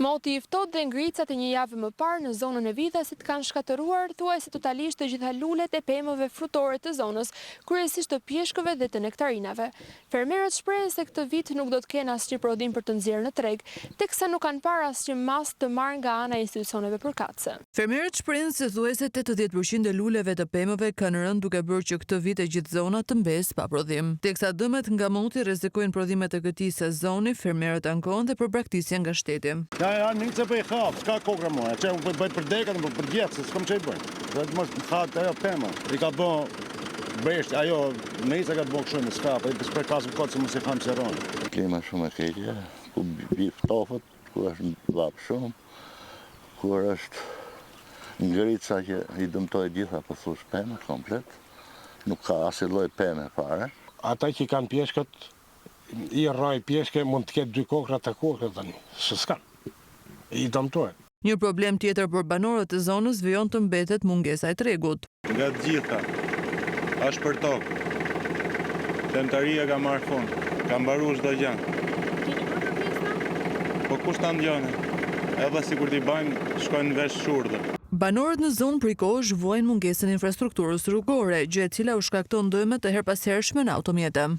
Moti i ftohtë dhe ngricat e një javë më parë në zonën e Vidasit kanë shkatëruar thuajse totalisht të gjitha lulet e pemëve frutore të zonës, kryesisht të pjeshkëve dhe të nektarinave. Fermerët shprehen se këtë vit nuk do të kenë asnjë prodhim për të nxjerrë në treg, teksa nuk kanë parë asnjë mas të marrë nga ana e institucioneve përkatëse. Fermerët shprehen se thuajse 80% e luleve të pemëve kanë rënë duke bërë që këtë vit e gjithë zona të mbesë pa prodhim. Teksa dëmet nga moti rrezikojnë prodhimet e këtij sezoni, fermerët ankohen dhe për braktisje nga shteti. Ja, një që për i khavë, s'ka kokra mua, që u bëjt për dekat, për djetë, se s'kom që i bëjt. Dhe të mështë khatë ajo pema, i ka bo bresht, ajo nejse ka të bo këshumë, s'ka, për i për kasëm kotë se më si khamë që ronë. Klima shumë e keqe, ku bif tofët, ku është lapë shumë, ku është ngërit sa që i dëmtoj gjitha përthush peme komplet, nuk ka asë lloj peme fare. Ata që kanë pjeshkët, i rraj pjeshke mund të ketë 2 kokra të kokra tani, se s'kan. I dëmtojnë. Një problem tjetër për banorët e zonës vijon të mbetet mungesa e tregut. Nga të gjitha, është për tokë. Qëntaria ka marrë fund, ka mbaru çdo gjë. Po kush ta ndjone? Edhe sikur t'i bajnë, shkojnë në vesh shurdhë. Banorët në zonë Prikosh vuajnë mungesën e infrastrukturës rrugore, gjë e cila u shkakton dëme të herpashershme në automjete.